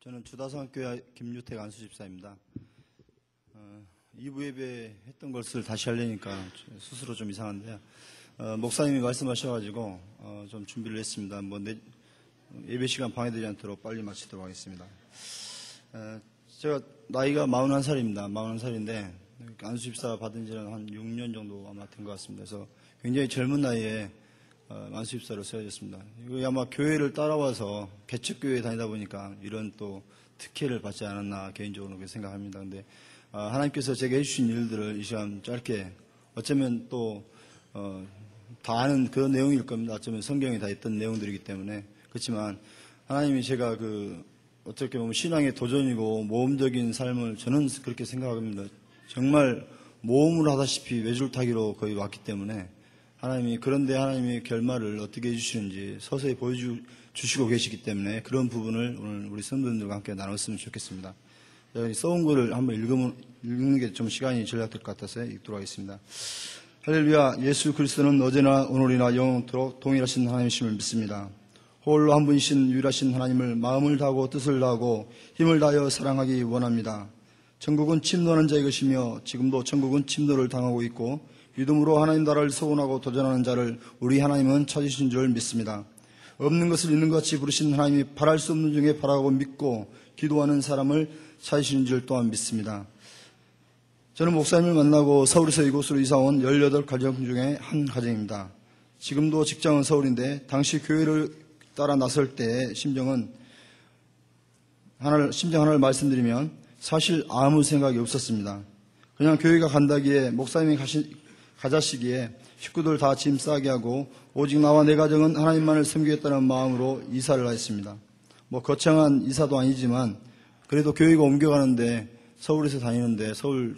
저는 주다성교회 김유택 안수집사입니다. 2부 예배 했던 것을 다시 하려니까 스스로 좀 이상한데요. 목사님이 말씀하셔가지고 좀 준비를 했습니다. 예배 시간 방해되지 않도록 빨리 마치도록 하겠습니다. 제가 나이가 41살입니다. 41살인데 안수집사 받은 지는 한 6년 정도 아마 된 것 같습니다. 그래서 굉장히 젊은 나이에 안수집사로 세워졌습니다. 이거 아마 교회를 따라와서 개척교회에 다니다 보니까 이런 또 특혜를 받지 않았나 개인적으로 그렇게 생각합니다. 근데 하나님께서 제게 해주신 일들을 이 시간 짧게 어쩌면 또 다 아는 그런 내용일 겁니다. 어쩌면 성경에 다 있던 내용들이기 때문에. 그렇지만 하나님이 제가 어떻게 보면 신앙의 도전이고 모험적인 삶을 저는 그렇게 생각합니다. 정말 모험을 하다시피 외줄타기로 거의 왔기 때문에 그런데 하나님의 결말을 어떻게 해주시는지 서서히 보여주시고 계시기 때문에 그런 부분을 오늘 우리 성도들과 함께 나눴으면 좋겠습니다. 써온 거를 한번 읽는 게 좀 시간이 절약될 것 같아서 읽도록 하겠습니다. 할렐루야. 예수 그리스도는 어제나 오늘이나 영원토록 동일하신 하나님이심을 믿습니다. 홀로 한 분이신 유일하신 하나님을 마음을 다하고 뜻을 다하고 힘을 다하여 사랑하기 원합니다. 천국은 침노하는 자의 것이며 지금도 천국은 침노를 당하고 있고 믿음으로 하나님 나라를 소원하고 도전하는 자를 우리 하나님은 찾으신 줄 믿습니다. 없는 것을 있는 것 같이 부르신 하나님이 바랄 수 없는 중에 바라고 믿고 기도하는 사람을 찾으시는 줄 또한 믿습니다. 저는 목사님을 만나고 서울에서 이곳으로 이사온 18가정 중에 한 가정입니다. 지금도 직장은 서울인데 당시 교회를 따라 나설 때의 심정 하나를 말씀드리면 사실 아무 생각이 없었습니다. 그냥 교회가 간다기에 목사님이 가자시기에 식구들 다 짐 싸게 하고 오직 나와 내 가정은 하나님만을 섬기겠다는 마음으로 이사를 하였습니다. 거창한 이사도 아니지만 그래도 교회가 옮겨가는데 서울에서 다니는데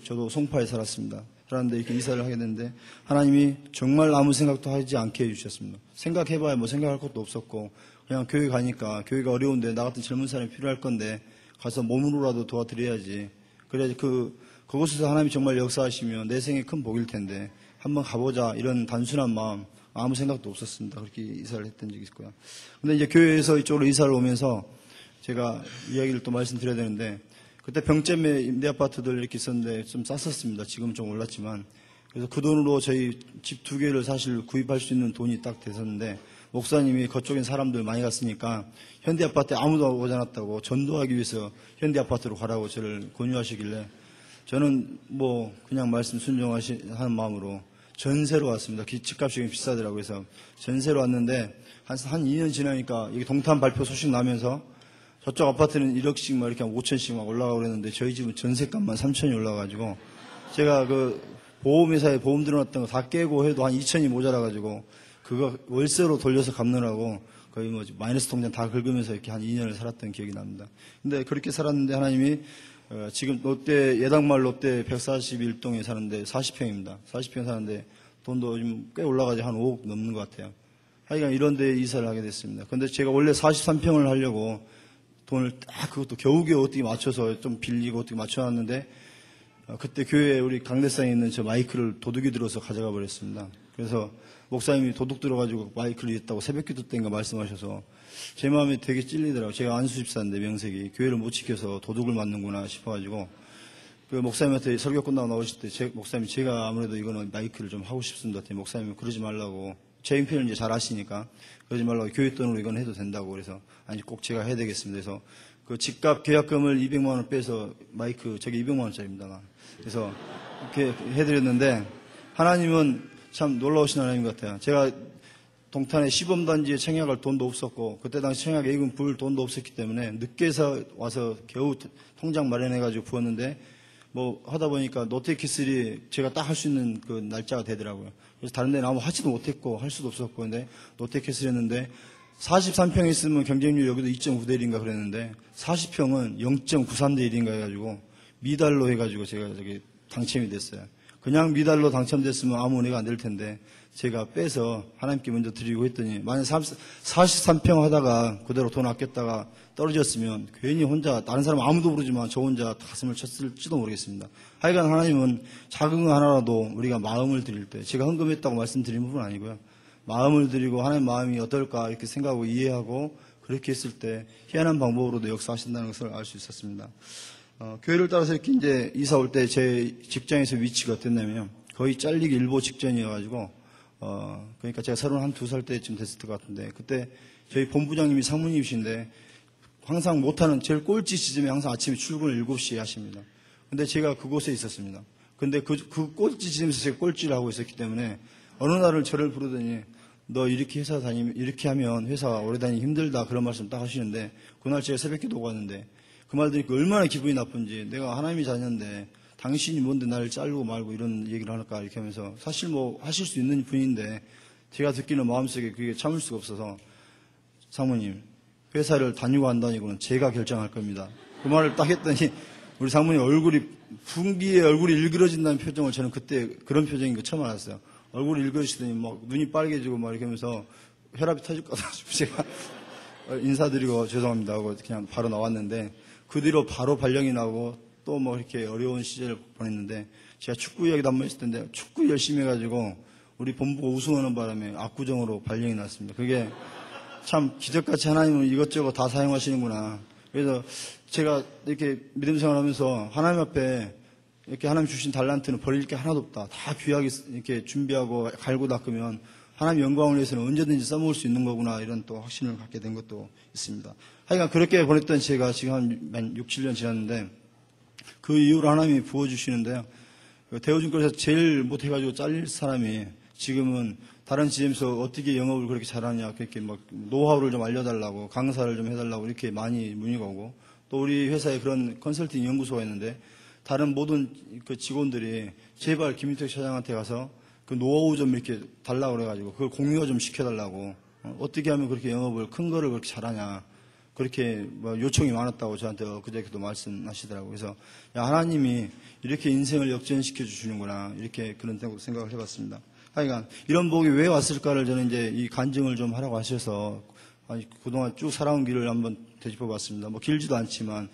저도 송파에 살았는데 이렇게 이사를 하게 됐는데 하나님이 정말 아무 생각도 하지 않게 해주셨습니다. 생각해봐야 생각할 것도 없었고 그냥 교회 가니까 교회가 어려운데 나 같은 젊은 사람이 필요할 건데 가서 몸으로라도 도와드려야지. 그래야지 그곳에서 하나님이 정말 역사하시면 내 생에 큰 복일 텐데 한번 가보자 이런 단순한 마음 아무 생각도 없었습니다. 그렇게 이사를 했던 적이 있고요. 근데 이제 교회에서 이쪽으로 이사를 오면서 제가 이야기를 또 말씀드려야 되는데 그때 병점에 임대 아파트들 이렇게 있었는데 좀 쌌었습니다. 지금 좀 올랐지만 그래서 그 돈으로 저희 집 2개를 사실 구입할 수 있는 돈이 딱 됐었는데 목사님이 그쪽엔 사람들 많이 갔으니까 현대 아파트에 아무도 오지 않았다고 전도하기 위해서 현대 아파트로 가라고 저를 권유하시길래 저는 그냥 말씀 순종하는 마음으로 전세로 왔습니다. 집값이 비싸더라고요. 그래서 전세로 왔는데 한 2년 지나니까 여기 동탄 발표 소식 나면서 저쪽 아파트는 1억씩 이렇게 한 5천씩 올라가고 그랬는데 저희 집은 전세값만 3천이 올라가가지고 제가 보험회사에 보험 들어놨던 거 다 깨고 해도 한 2천이 모자라가지고 그거 월세로 돌려서 갚느라고 거의 마이너스 통장 다 긁으면서 이렇게 한 2년을 살았던 기억이 납니다. 근데 그렇게 살았는데 하나님이 지금 예당마을 롯데 141동에 사는데 40평입니다. 40평 사는데 돈도 좀 꽤 올라가지 한 5억 넘는 것 같아요. 하여간 이런 데 이사를 하게 됐습니다. 근데 제가 원래 43평을 하려고 돈을 그것도 겨우겨우 어떻게 맞춰서 좀 빌리고 어떻게 맞춰놨는데 그때 교회에 우리 강대상에 있는 저 마이크를 도둑이 들어서 가져가 버렸습니다. 그래서 목사님이 도둑 들어가지고 마이크를 잃었다고 새벽기도 때인가 말씀하셔서 제 마음이 되게 찔리더라고요. 제가 안수집사인데 명색이 교회를 못 지켜서 도둑을 맞는구나 싶어가지고 목사님한테 설교 끝나고 나오실 때 목사님이 제가 아무래도 이거는 마이크를 좀 하고 싶습니다. 목사님이 그러지 말라고 제 형편을 이제 잘 아시니까 그러지 말라고 교회 돈으로 이건 해도 된다고 그래서 아니 꼭 제가 해야 되겠습니다. 그래서 집값 계약금을 200만 원 빼서 마이크 저게 200만 원짜리입니다. 그래서 이렇게 해드렸는데 하나님은 참 놀라우신 하나님 같아요. 제가 동탄에 시범단지에 청약할 돈도 없었고 그때 당시 청약 예금 부을 돈도 없었기 때문에 늦게 와서 겨우 통장 마련해가지고 부었는데 하다 보니까 노태키슬이 제가 딱 할 수 있는 그 날짜가 되더라고요. 그래서 다른 데는 아무 하지도 못했고 할 수도 없었고 근데 노태키슬 했는데 43평 있으면 경쟁률 여기도 2.9대 1인가 그랬는데 40평은 0.93대 1인가 해가지고 미달로 해가지고 제가 당첨이 됐어요. 그냥 미달로 당첨됐으면 아무 은혜가 안 될 텐데 제가 빼서 하나님께 먼저 드리고 했더니 만약 43평 하다가 그대로 돈 아꼈다가 떨어졌으면 괜히 혼자 다른 사람 아무도 모르지만 저 혼자 가슴을 쳤을지도 모르겠습니다. 하여간 하나님은 작은 거 하나라도 우리가 마음을 드릴 때 제가 헌금했다고 말씀드린 부분은 아니고요. 마음을 드리고 하나님 마음이 어떨까 이렇게 생각하고 이해하고 그렇게 했을 때 희한한 방법으로도 역사하신다는 것을 알 수 있었습니다. 교회를 따라서 이렇게 이제 이사 올 때 제 직장에서 위치가 어땠냐면요. 거의 잘리기 일보 직전이어가지고, 그러니까 제가 32살 때쯤 됐을 것 같은데, 그때 저희 본부장님이 상무님이신데, 항상 못하는 제일 꼴찌 시점에 항상 아침에 출근을 7시에 하십니다. 근데 제가 그곳에 있었습니다. 근데 그 꼴찌 지점에서 제가 꼴찌를 하고 있었기 때문에 어느 날을 저를 부르더니 너 이렇게 회사 다니면 이렇게 하면 회사 오래 다니기 힘들다 그런 말씀 딱 하시는데 그날 제가 새벽기도 갔는데 그 말 들으니까 얼마나 기분이 나쁜지 내가 하나님의 자녀인데 당신이 뭔데 나를 자르고 말고 이런 얘기를 할까 이렇게 하면서 사실 뭐 하실 수 있는 분인데 제가 듣기는 마음속에 그게 참을 수가 없어서 상무님 회사를 다니고 안 다니고는 제가 결정할 겁니다. 그 말을 딱 했더니 우리 상무님 얼굴이 분기에 얼굴이 일그러진다는 표정을 저는 그때 그런 표정인 거 처음 알았어요. 얼굴이 일그러지더니 막 눈이 빨개지고 막 이렇게 하면서 혈압이 터질 것 같아서 제가 인사드리고 죄송합니다 하고 그냥 바로 나왔는데 그 뒤로 바로 발령이 나고 또 뭐 이렇게 어려운 시절을 보냈는데 제가 축구 이야기도 한번 했을 텐데 축구 열심히 해가지고 우리 본부가 우승하는 바람에 압구정으로 발령이 났습니다. 그게 참 기적같이 하나님은 이것저것 다 사용하시는구나. 그래서 제가 이렇게 믿음 생활하면서 하나님 앞에 이렇게 하나님 주신 달란트는 버릴 게 하나도 없다. 다 귀하게 이렇게 준비하고 갈고 닦으면 하나님 영광을 위해서는 언제든지 써먹을 수 있는 거구나 이런 또 확신을 갖게 된 것도 있습니다. 하여간 그렇게 보냈던 제가 지금 한 6, 7년 지났는데 그 이후로 하나님이 부어주시는데요. 대우증권에서 제일 못해가지고 잘릴 사람이 지금은 다른 지점에서 어떻게 영업을 그렇게 잘하냐, 그렇게 막 노하우를 좀 알려달라고, 강사를 좀 해달라고 이렇게 많이 문의가 오고, 또 우리 회사에 그런 컨설팅 연구소가 있는데, 다른 모든 그 직원들이 제발 김인택 차장한테 가서 그 노하우 좀 이렇게 달라고 그래가지고, 그걸 공유가 좀 시켜달라고, 어떻게 하면 그렇게 영업을 큰 거를 그렇게 잘하냐, 그렇게 뭐 요청이 많았다고 저한테 그저께도 말씀하시더라고요. 그래서, 야, 하나님이 이렇게 인생을 역전시켜 주시는구나, 이렇게 그런 생각을 해봤습니다. 하여간 이런 복이 왜 왔을까를 저는 이제 이 간증을 좀 하라고 하셔서 그동안 쭉 살아온 길을 한번 되짚어 봤습니다. 뭐 길지도 않은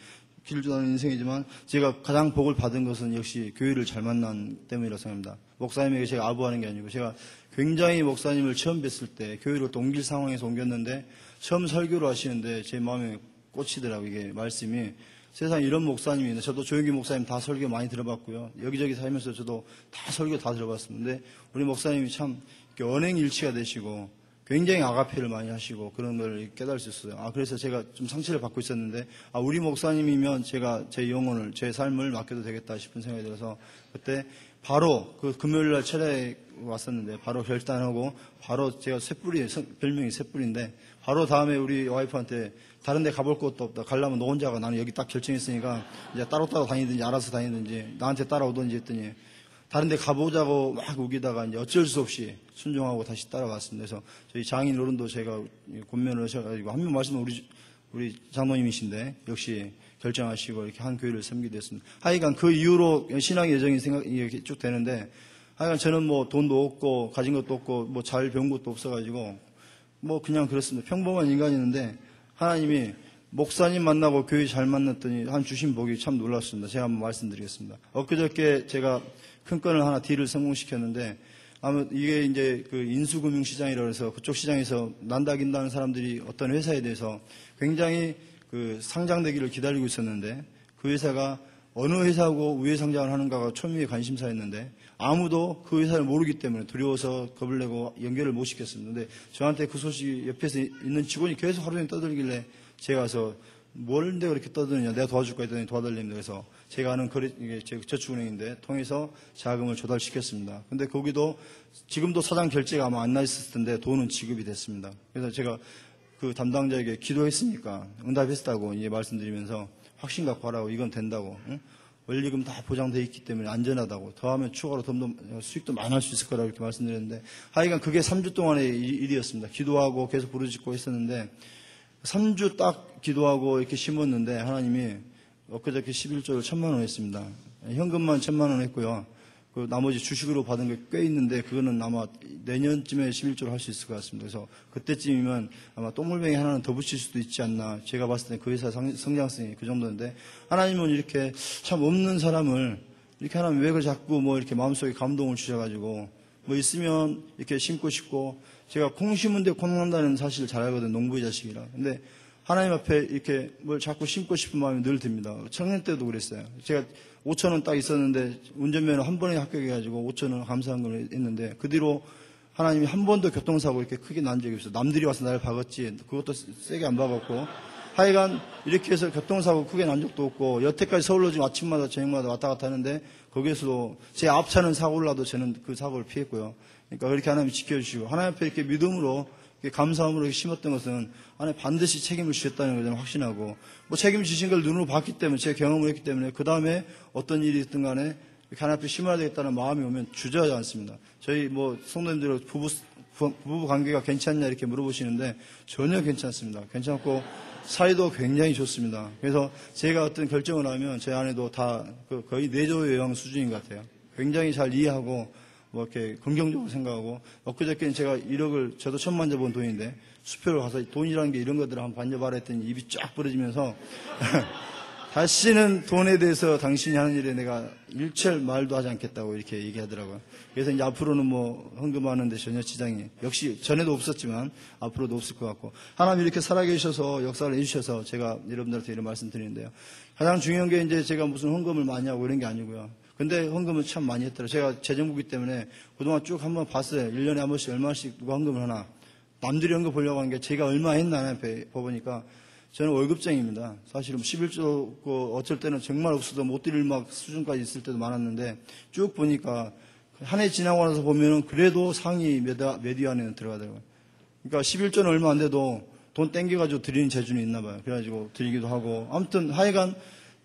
인생이지만 제가 가장 복을 받은 것은 역시 교회를 잘 만난 때문이라고 생각합니다. 목사님에게 제가 아부하는 게 아니고 제가 굉장히 목사님을 처음 뵀을 때 교회로 또 옮길 상황에서 옮겼는데 처음 설교를 하시는데 제 마음에 꽂히더라고요. 이게 말씀이 세상에 이런 목사님이 있는데 저도 조용기 목사님 다 설교 많이 들어봤고요. 여기저기 살면서 저도 다 설교 다 들어봤었는데 우리 목사님이 참 언행일치가 되시고 굉장히 아가페를 많이 하시고 그런 걸 깨달을 수 있어요. 그래서 제가 좀 상처를 받고 있었는데 우리 목사님이면 제가 제 영혼을 제 삶을 맡겨도 되겠다 싶은 생각이 들어서 그때 바로 그 금요일 날 철야에 왔었는데 바로 결단하고 바로 제가 쇳불이 별명이 쇳불인데 바로 다음에 우리 와이프한테 다른 데 가볼 것도 없다. 가려면 너 혼자가 나는 여기 딱 결정했으니까 이제 따로따로 다니든지 알아서 다니든지 나한테 따라오든지 했더니 다른 데 가보자고 막 우기다가 이제 어쩔 수 없이 순종하고 다시 따라왔습니다. 그래서 저희 장인 어른도 제가 권면을 하셔가지고 한 명 말씀은 우리 장로님이신데 역시 결정하시고 이렇게 한 교회를 섬기게 됐습니다. 하여간 그 이후로 신앙의 여정이 이렇게 쭉 되는데 하여간 저는 뭐 돈도 없고 가진 것도 없고 뭐 잘 배운 것도 없어가지고 뭐 그냥 그렇습니다. 평범한 인간이었는데 하나님이 목사님 만나고 교회 잘 만났더니 한 주신 복이 참 놀랐습니다. 제가 한번 말씀드리겠습니다. 엊그저께 제가 큰 건을 하나 딜을 성공시켰는데 아무 이게 이제 그 인수금융시장이라고 해서 그쪽 시장에서 난다긴다는 사람들이 어떤 회사에 대해서 굉장히 그 상장되기를 기다리고 있었는데 그 회사가 어느 회사하고 우회 상장을 하는가가 초미의 관심사였는데 아무도 그 회사를 모르기 때문에 두려워서 겁을 내고 연결을 못 시켰습니다. 근데 저한테 그 소식이 옆에서 있는 직원이 계속 하루 종일 떠들길래 제가 가서 뭘인데 그렇게 떠드느냐 내가 도와줄까 했더니 도와달랍니다. 그래서 제가 아는 이게 저축은행인데 통해서 자금을 조달시켰습니다. 근데 거기도 지금도 사장 결제가 아마 안 나 있었을 텐데 돈은 지급이 됐습니다. 그래서 제가 그 담당자에게 기도했으니까 응답했다고 이제 말씀드리면서 확신 갖고 하라고 이건 된다고 원리금 다 보장되어 있기 때문에 안전하다고 더하면 추가로 더 수익도 많이 할 수 있을 거라고 이렇게 말씀드렸는데 하여간 그게 3주 동안의 일이었습니다. 기도하고 계속 부르짖고 했었는데 3주 딱 기도하고 이렇게 심었는데 하나님이 엊그저께 11조를 1,000만 원 했습니다. 현금만 1,000만 원 했고요. 그 나머지 주식으로 받은 게 꽤 있는데 그거는 아마 내년쯤에 11조를 할 수 있을 것 같습니다. 그래서 그때쯤이면 아마 똥물뱅이 하나는 더 붙일 수도 있지 않나. 제가 봤을 때 그 회사 성장성이 그 정도인데 하나님은 이렇게 참 없는 사람을 이렇게 하나님 왜 그 자꾸 뭐 이렇게 마음속에 감동을 주셔가지고 뭐 있으면 이렇게 심고 싶고 제가 콩 심은데 콩 난다는 사실을 잘 알거든요. 농부의 자식이라. 근데 하나님 앞에 이렇게 뭘 자꾸 심고 싶은 마음이 늘 듭니다. 청년 때도 그랬어요. 제가 5,000원 딱 있었는데 운전면허 한 번에 합격해가지고 5,000원 감사한 걸 했는데 그 뒤로 하나님이 한 번도 교통사고 이렇게 크게 난 적이 없어요. 남들이 와서 날 박았지 그것도 세게 안 박았고 하여간 이렇게 해서 교통사고 크게 난 적도 없고 여태까지 서울로 지금 아침마다 저녁마다 왔다 갔다 하는데 거기에서도 제 앞차는 사고를 나도 저는 그 사고를 피했고요. 그러니까 그렇게 하나님이 지켜주시고 하나님 앞에 이렇게 믿음으로 감사함으로 심었던 것은 하나님 반드시 책임을 주셨다는 걸 저는 확신하고 뭐 책임을 주신 걸 눈으로 봤기 때문에 제 경험을 했기 때문에 그 다음에 어떤 일이 있든 간에 하나님 앞에 심어야 되겠다는 마음이 오면 주저하지 않습니다. 저희 뭐 성도님들 부부 관계가 괜찮냐 이렇게 물어보시는데 전혀 괜찮습니다. 괜찮고 사이도 굉장히 좋습니다. 그래서 제가 어떤 결정을 하면 제 아내도 다 거의 내조 요양 수준인 것 같아요. 굉장히 잘 이해하고 뭐 이렇게 긍정적으로 생각하고 엊그저께는 제가 1억을 저도 처음 만져본 돈인데 수표를 가서 돈이라는 게 이런 것들을 한번 만져봐라 했더니 입이 쫙 부러지면서 다시는 돈에 대해서 당신이 하는 일에 내가 일체 말도 하지 않겠다고 이렇게 얘기하더라고요. 그래서 이제 앞으로는 뭐 헌금하는데 전혀 지장이 역시 전에도 없었지만 앞으로도 없을 것 같고 하나님 이렇게 살아계셔서 역사를 해주셔서 제가 여러분들한테 이런 말씀 드리는데요. 가장 중요한 게 이제 제가 무슨 헌금을 많이 하고 이런 게 아니고요. 근데 헌금은 참 많이 했더라고요. 제가 재정부기 때문에 그동안 쭉 한번 봤어요. 1년에 한 번씩 얼마씩 누가 헌금을 하나. 남들이 헌금 보려고 하는 게 제가 얼마 했나 보니까 저는 월급쟁이입니다. 사실은 11조 어쩔 때는 정말 없어도 못 드릴 막 수준까지 있을 때도 많았는데 쭉 보니까 한 해 지나고 나서 보면은 그래도 상위 몇 위 안에는 들어가더라고요. 그러니까 11조는 얼마 안 돼도 돈 땡겨가지고 드리는 재주는 있나 봐요. 그래가지고 드리기도 하고 아무튼 하여간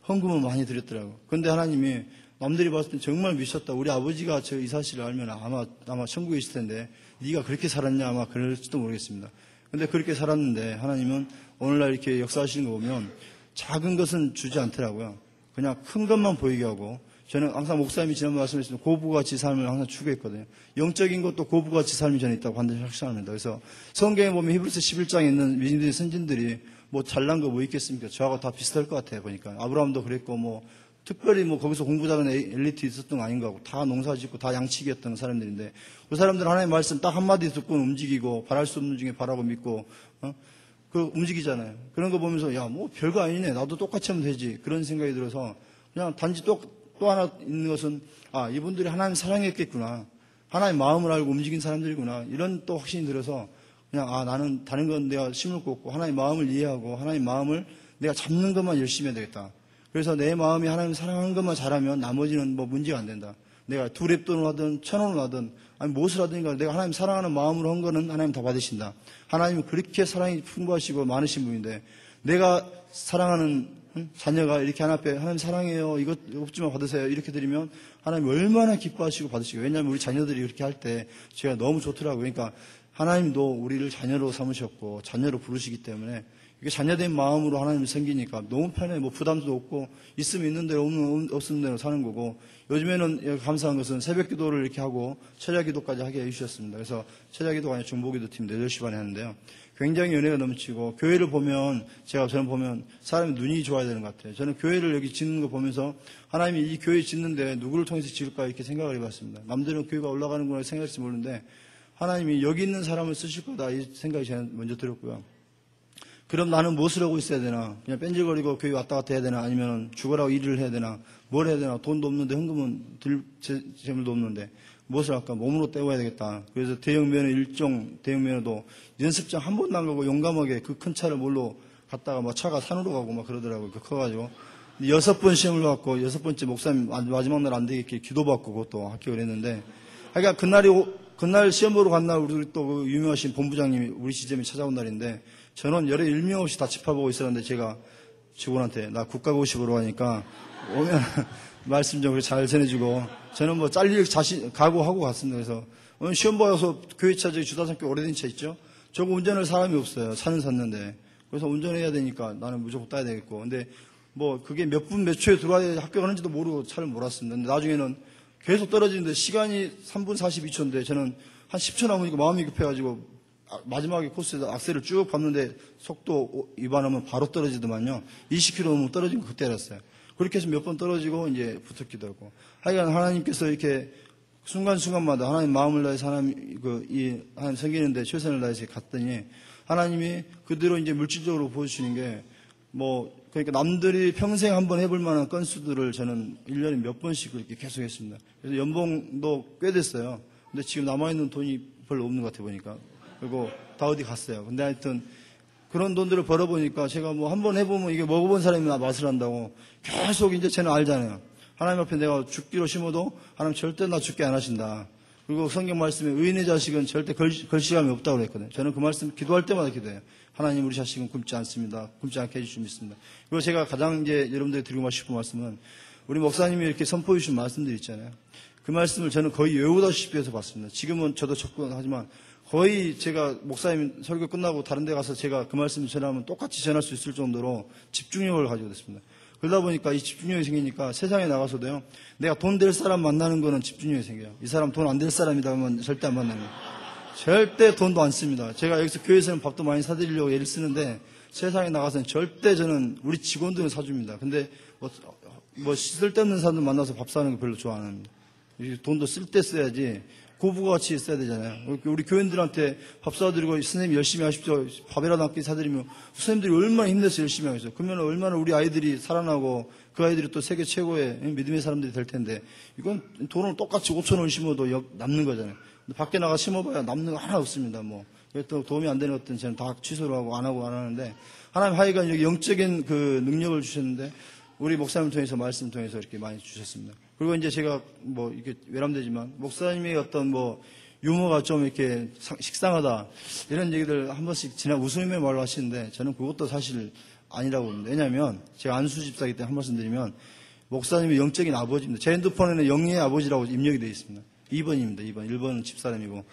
헌금은 많이 드렸더라고요. 근데 하나님이 남들이 봤을 때 정말 미쳤다. 우리 아버지가 저 이 사실을 알면 아마 천국에 있을 텐데 네가 그렇게 살았냐 아마 그럴지도 모르겠습니다. 근데 그렇게 살았는데 하나님은 오늘날 이렇게 역사하시는 거 보면 작은 것은 주지 않더라고요. 그냥 큰 것만 보이게 하고 저는 항상 목사님이 지난 말씀하셨지만 고부같이 삶을 항상 추구했거든요. 영적인 것도 고부같이 삶이 전에 있다고 반드시 확신합니다. 그래서 성경에 보면 히브리서 11장에 있는 믿음의 선진들이 뭐 잘난 거 뭐 있겠습니까? 저하고 다 비슷할 것 같아요. 보니까 아브라함도 그랬고 뭐 특별히 뭐 거기서 공부 잘하는 엘리트 있었던 거 아닌가 하고 다 농사 짓고 다 양치기였던 사람들인데 그 사람들은 하나님의 말씀 딱 한마디 듣고 움직이고 바랄 수 없는 중에 바라고 믿고 그 움직이잖아요. 그런 거 보면서 야 뭐 별거 아니네. 나도 똑같이 하면 되지. 그런 생각이 들어서 그냥 단지 또 하나 있는 것은 이분들이 하나님 사랑했겠구나. 하나님 마음을 알고 움직인 사람들이구나. 이런 또 확신이 들어서 그냥 나는 다른 건 내가 심을 거 없고 하나님 마음을 이해하고 하나님 마음을 내가 잡는 것만 열심히 해야 되겠다. 그래서 내 마음이 하나님 사랑하는 것만 잘하면 나머지는 뭐 문제가 안 된다. 내가 2랩돈을 하든 1,000원을 하든 아니 무엇을 하든가 내가 하나님 사랑하는 마음으로 한 거는 하나님 다 받으신다. 하나님은 그렇게 사랑이 풍부하시고 많으신 분인데 내가 사랑하는 자녀가 이렇게 하나님 앞에 하나님 사랑해요. 이것 좀 받으세요. 이렇게 드리면 하나님 얼마나 기뻐하시고 받으시고 왜냐하면 우리 자녀들이 그렇게 할 때 제가 너무 좋더라고요. 그러니까 하나님도 우리를 자녀로 삼으셨고 자녀로 부르시기 때문에 이게 자녀된 마음으로 하나님을 섬기니까 너무 편해. 뭐 부담도 없고 있으면 있는 대로 없는 대로 사는 거고 요즘에는 감사한 것은 새벽 기도를 이렇게 하고 철야 기도까지 하게 해주셨습니다. 그래서 철야 기도가 아니라 중보기도 팀 8시 반에 하는데요. 굉장히 은혜가 넘치고 교회를 보면 저는 보면 사람이 눈이 좋아야 되는 것 같아요. 저는 교회를 여기 짓는 거 보면서 하나님이 이 교회 짓는데 누구를 통해서 지을까 이렇게 생각을 해봤습니다. 남들은 교회가 올라가는구나 생각할지 모르는데 하나님이 여기 있는 사람을 쓰실 거다 이 생각이 저는 먼저 들었고요. 그럼 나는 무엇을 하고 있어야 되나? 그냥 뺀질거리고 교회 왔다 갔다 해야 되나? 아니면 죽으라고 일을 해야 되나? 뭘 해야 되나? 돈도 없는데 현금은 재물도 없는데 무엇을 할까? 몸으로 때워야 되겠다. 그래서 대형면허 대형면허도 연습장 한 번도 안 가고 용감하게 그 큰 차를 몰로 갔다가 막 차가 산으로 가고 막 그러더라고요. 커가지고 6번 시험을 받고 6번째 목사님 마지막 날 안 되게 기도받고 그것도 합격을 했는데 그러니까 그날 시험 보러 간 날 우리 또 그 유명하신 본부장님이 우리 지점에 찾아온 날인데 저는 열에 일명 없이 다 짚어보고 있었는데 제가 직원한테 나 국가고시 보러 가니까 오면 말씀 좀 잘 전해주고 저는 뭐 잘릴 각오하고 갔습니다. 그래서 오늘 시험 봐서 교회차 저기 주다산교 오래된 차 있죠? 저거 운전할 사람이 없어요. 차는 샀는데. 그래서 운전해야 되니까 나는 무조건 따야 되겠고. 근데 뭐 그게 몇 분 몇 초에 들어와야 합격하는지도 모르고 차를 몰았습니다. 근데 나중에는 계속 떨어지는데 시간이 3분 42초인데 저는 한 10초 남으니까 마음이 급해가지고 마지막에 코스에서 악셀을 쭉 밟는데 속도 위반하면 바로 떨어지더만요. 20km 넘으면 떨어진 거 그때 알았어요. 그렇게 해서 몇 번 떨어지고 이제 붙었기도 하고. 하여간 하나님께서 이렇게 순간순간마다 하나님 마음을 다해서 하나님 섬기는데 최선을 다해서 갔더니 하나님이 그대로 이제 물질적으로 보여주시는 게 그러니까 남들이 평생 한번 해볼 만한 건수들을 저는 1년에 몇 번씩 그렇게 계속 했습니다. 그래서 연봉도 꽤 됐어요. 근데 지금 남아있는 돈이 별로 없는 것 같아 보니까. 그리고 다 어디 갔어요. 근데 하여튼 그런 돈들을 벌어보니까 제가 한번 해보면 이게 먹어본 사람이 맛을 안다고 계속 이제 쟤는 알잖아요. 하나님 앞에 내가 죽기로 심어도 하나님 절대 나 죽게 안 하신다. 그리고 성경 말씀에 의인의 자식은 절대 걸시감이 없다고 그랬거든요. 저는 그 말씀 기도할 때마다 기도해요. 하나님 우리 자식은 굶지 않습니다. 굶지 않게 해주실 줄 믿습니다. 그리고 제가 가장 이제 여러분들이 드리고 싶은 말씀은 우리 목사님이 이렇게 선포해 주신 말씀들 있잖아요. 그 말씀을 저는 거의 외우다시피 해서 봤습니다. 지금은 저도 접근하지만 거의 제가 목사님 설교 끝나고 다른 데 가서 제가 그 말씀을 전하면 똑같이 전할 수 있을 정도로 집중력을 가지고 됐습니다. 그러다 보니까 이 집중력이 생기니까 세상에 나가서도요, 내가 돈 될 사람 만나는 거는 집중력이 생겨요. 이 사람 돈 안 될 사람이다 하면 절대 안 만나는 거예요. 절대 돈도 안 씁니다. 제가 여기서 교회에서는 밥도 많이 사드리려고 애를 쓰는데 세상에 나가서는 절대 저는 우리 직원들은 사줍니다. 근데 쓸데없는 사람들 만나서 밥 사는 거 별로 좋아 안 합니다. 돈도 쓸 때 써야지 고부가치 써야 되잖아요. 우리 교인들한테 밥 사드리고 선생님 열심히 하십시오. 밥이라도 한 끼 사드리면 선생님들이 얼마나 힘내서 열심히 하겠어요. 그러면 얼마나 우리 아이들이 살아나고 그 아이들이 또 세계 최고의 믿음의 사람들이 될 텐데 이건 돈을 똑같이 5,000원 심어도 남는 거잖아요. 밖에 나가 심어봐야 남는 거 하나 없습니다. 또 도움이 안 되는 것들은 저는 다 취소를 하고 안 하는데 하나님 하여간 여기 영적인 그 능력을 주셨는데 우리 목사님을 통해서 말씀을 통해서 이렇게 많이 주셨습니다. 그리고 이제 제가 이게 외람되지만 목사님의 어떤 유머가 좀 이렇게 식상하다 이런 얘기들 한 번씩 지난 웃음의 말로 하시는데 저는 그것도 사실 아니라고 봅니다. 왜냐하면 제가 안수 집사이기 때문에 한 말씀 드리면 목사님이 영적인 아버지입니다. 제 핸드폰에는 영의 아버지라고 입력이 되어 있습니다. 2번입니다. 2번. 1번은 집사람이고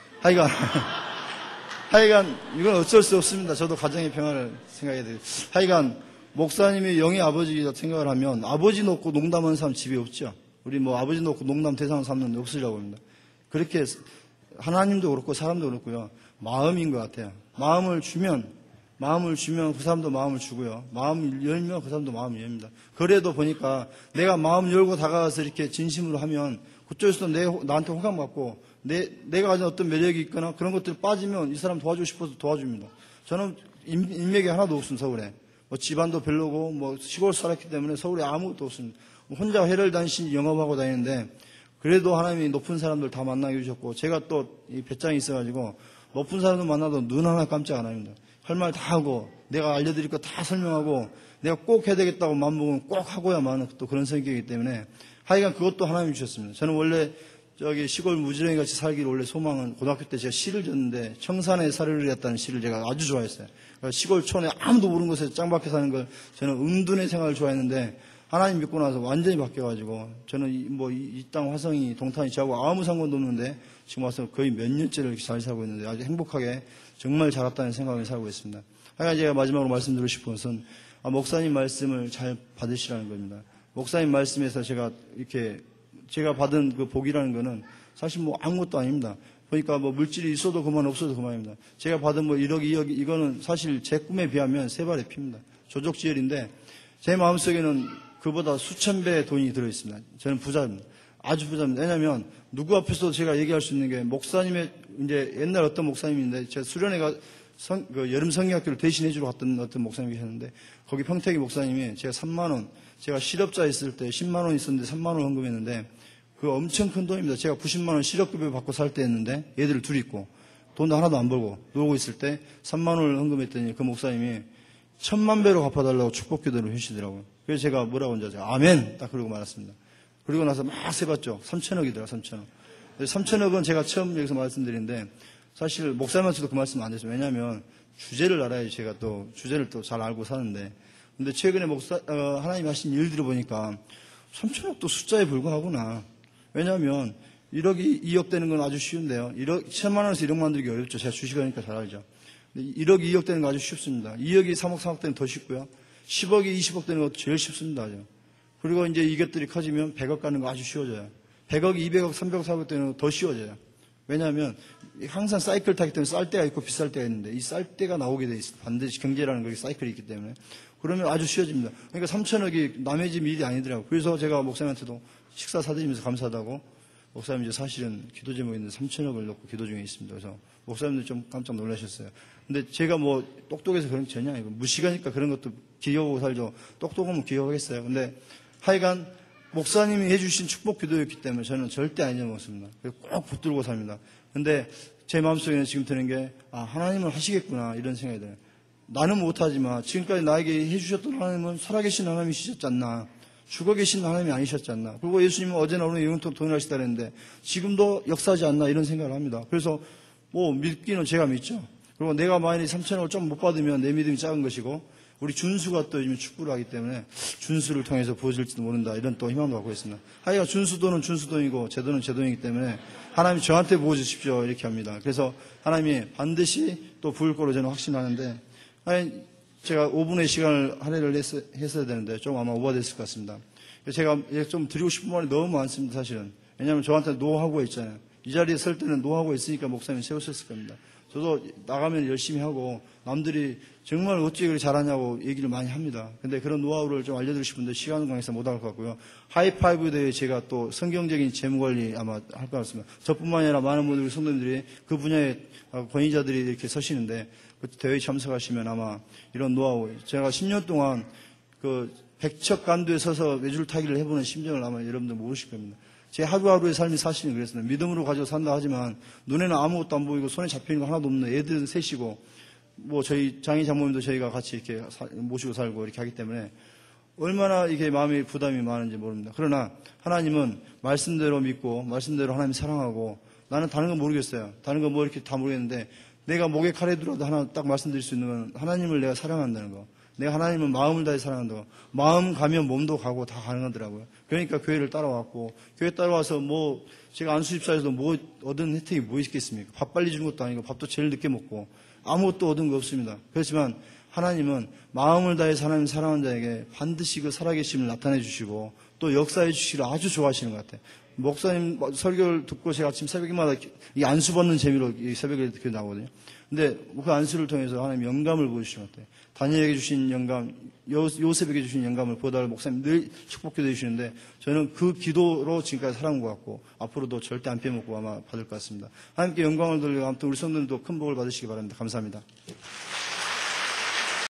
하여간 이건 어쩔 수 없습니다. 저도 가정의 평화를 생각해야 돼요. 하여간 목사님이 영의 아버지다 생각을 하면 아버지 놓고 농담하는 사람 집에 없죠. 우리 아버지 놓고 농담 대상 삼는 데 없으리라고 합니다. 그렇게 하나님도 그렇고 사람도 그렇고요. 마음인 것 같아요. 마음을 주면 그 사람도 마음을 주고요. 마음을 열면 그 사람도 마음을 엽니다. 그래도 보니까 내가 마음 열고 다가가서 이렇게 진심으로 하면 그쪽에서도 나한테 호감받고 내가 가진 어떤 매력이 있거나 그런 것들이 빠지면 이 사람 도와주고 싶어서 도와줍니다. 저는 인맥이 하나도 없습니다. 서울에. 집안도 별로고 시골 살았기 때문에 서울에 아무것도 없습니다. 혼자 회를 다니시 영업하고 다니는데 그래도 하나님이 높은 사람들 다 만나게 해주셨고 제가 또 이 배짱이 있어가지고 높은 사람들 만나도 눈 하나 깜짝 안 합니다. 할 말 다 하고 내가 알려드릴 거 다 설명하고 내가 꼭 해야 되겠다고 마음먹으면 꼭 하고야만 또 그런 성격이기 때문에 하여간 그것도 하나님이 주셨습니다. 저는 원래 시골 무지랭이 같이 살기를 원래 소망은 고등학교 때 제가 시를 줬는데 청산의 사르르였다는 시를 제가 아주 좋아했어요. 그러니까 시골 촌에 아무도 모르는 곳에서 짱박혀 사는 걸 저는 은둔의 생활을 좋아했는데 하나님 믿고 나서 완전히 바뀌어가지고 저는 이 땅 화성이 동탄이 저하고 아무 상관도 없는데 지금 와서 거의 몇 년째를 이렇게 잘 살고 있는데 아주 행복하게 정말 잘 왔다는 생각을 살고 있습니다. 하여간 제가 마지막으로 말씀드리고 싶은 것은 목사님 말씀을 잘 받으시라는 겁니다. 목사님 말씀에서 제가 받은 그 복이라는 거는 사실 아무것도 아닙니다. 보니까 물질이 있어도 그만 없어도 그만입니다. 제가 받은 1억, 2억 이거는 사실 제 꿈에 비하면 세 발의 피입니다. 조족지혈인데 제 마음속에는 그보다 수천 배의 돈이 들어있습니다. 저는 부자입니다. 아주 부자입니다. 왜냐하면 누구 앞에서도 제가 얘기할 수 있는 게 목사님의 이제 옛날 어떤 목사님인데 제가 수련회 여름 성경학교를 대신해 주러 갔던 어떤 목사님이 계셨는데 거기 평택이 목사님이 제가 3만 원 제가 실업자 있을 때 10만 원 있었는데 3만 원 헌금했는데 그거 엄청 큰 돈입니다. 제가 90만 원 실업급여 받고 살 때 했는데 애들 둘 있고 돈도 하나도 안 벌고 놀고 있을 때 3만 원을 헌금했더니 그 목사님이 1000만 배로 갚아달라고 축복기도를 해주시더라고요. 그래서 제가 뭐라고 한지 아세요? 아멘! 딱 그러고 말았습니다. 그리고 나서 막 세봤죠. 3천억이더라, 3천억. 3천억은 제가 처음 여기서 말씀드리는데 사실 목사님한테도 그 말씀 안 했어요. 왜냐하면 주제를 알아야지 제가 또 주제를 또 잘 알고 사는데 근데 최근에 하나님이 하신 일들을 보니까 3천억도 숫자에 불과하구나. 왜냐하면 1억이 2억 되는 건 아주 쉬운데요. 1천만 원에서 1억 만들기 어렵죠. 제가 주식하니까 잘 알죠. 1억, 2억 되는 거 아주 쉽습니다. 2억이 3억, 4억 되는 더 쉽고요. 10억이 20억 되는 것도 제일 쉽습니다. 아주. 그리고 이제 이것들이 커지면 100억 가는 거 아주 쉬워져요. 100억, 200억, 300억, 400억 되는 거 더 쉬워져요. 왜냐하면 항상 사이클 타기 때문에 쌀 때가 있고 비쌀 때가 있는데 이 쌀 때가 나오게 돼 있어요. 반드시 경제라는 게 사이클이 있기 때문에. 그러면 아주 쉬워집니다. 그러니까 3천억이 남의 집 일이 아니더라고요. 그래서 제가 목사님한테도 식사 사드리면서 감사하다고 목사님 이제 사실은 기도 제목인데 3천억을 넣고 기도 중에 있습니다. 그래서 목사님도 좀 깜짝 놀라셨어요. 근데 제가 뭐 똑똑해서 그런 게 전혀 아니고 무식하니까 그런 것도 기여하고 살죠. 똑똑하면 기여하겠어요. 근데 하여간 목사님이 해주신 축복 기도였기 때문에 저는 절대 안 잊어먹습니다. 꼭 붙들고 삽니다. 근데 제 마음속에는 지금 드는 게 하나님은 하시겠구나 이런 생각이 들어요. 나는 못하지만 지금까지 나에게 해주셨던 하나님은 살아계신 하나님이시지 않나. 죽어 계신 하나님이 아니셨지 않나. 그리고 예수님은 어제나 오늘 영원토록 동일하시다 그랬는데 지금도 역사하지 않나 이런 생각을 합니다. 그래서 뭐 믿기는 제가 믿죠. 그리고 내가 만약에 3천억을 좀 못 받으면 내 믿음이 작은 것이고 우리 준수가 또 요즘 축구를 하기 때문에 준수를 통해서 부어질지도 모른다 이런 또 희망도 갖고 있습니다. 하여간 준수돈은 준수돈이고 제 돈은 제 돈이기 때문에 하나님이 저한테 부어주십시오 이렇게 합니다. 그래서 하나님이 반드시 또 부을 거로 저는 확신하는데 제가 5분의 시간을 할애를 했어야 되는데 좀 아마 오버됐을 것 같습니다. 제가 좀 드리고 싶은 말이 너무 많습니다, 사실은. 왜냐하면 저한테 노하우가 있잖아요. 이 자리에 설 때는 노하우가 있으니까 목사님이 세우셨을 겁니다. 저도 나가면 열심히 하고 남들이 정말 어찌 그렇게 잘하냐고 얘기를 많이 합니다. 근데 그런 노하우를 좀 알려드리고 싶은데 시간 관계에서 못할 것 같고요. 하이파이브 대회 제가 또 성경적인 재무관리 아마 할 것 같습니다. 저뿐만 아니라 많은 분들, 성도님들이 그 분야의 권위자들이 이렇게 서시는데 그 대회에 참석하시면 아마 이런 노하우, 제가 10년 동안 그 백척 간도에 서서 외줄 타기를 해보는 심정을 아마 여러분들 모르실 겁니다. 제 하루하루의 삶이 사실은 그랬습니다. 믿음으로 가지고 산다 하지만 눈에는 아무것도 안 보이고 손에 잡히는 거 하나도 없는 애들 셋이고 뭐 저희 장인 장모님도 저희가 같이 이렇게 모시고 살고 이렇게 하기 때문에 얼마나 이게 마음의 부담이 많은지 모릅니다. 그러나 하나님은 말씀대로 믿고 말씀대로 하나님 사랑하고 나는 다른 건 모르겠어요. 다른 건 뭐 이렇게 다 모르겠는데 내가 목에 칼에 들어도 하나 딱 말씀드릴 수 있는 건 하나님을 내가 사랑한다는 거. 내가 하나님은 마음을 다해 사랑한다고. 마음 가면 몸도 가고 다 가능하더라고요. 그러니까 교회를 따라왔고 교회 따라와서 뭐 제가 안수집사에서도 뭐 얻은 혜택이 뭐 있겠습니까? 밥 빨리 주는 것도 아니고 밥도 제일 늦게 먹고 아무것도 얻은 거 없습니다. 그렇지만 하나님은 마음을 다해 하나님 사랑하는 자에게 반드시 그 살아계심을 나타내 주시고 또 역사해 주시기를 아주 좋아하시는 것 같아요. 목사님 설교를 듣고 제가 아침 새벽마다 이 안수 받는 재미로 이 새벽에 이렇게 나오거든요. 근데 그 안수를 통해서 하나님 영감을 보여주시는 것 같아요. 다니엘에게 주신 영감, 요셉에게 주신 영감을 보다가 목사님 늘 축복 기도해 주시는데 저는 그 기도로 지금까지 살아온 것 같고 앞으로도 절대 안 빼먹고 아마 받을 것 같습니다. 하나님께 영광을 돌리고 아무튼 우리 성도님도 큰 복을 받으시기 바랍니다. 감사합니다.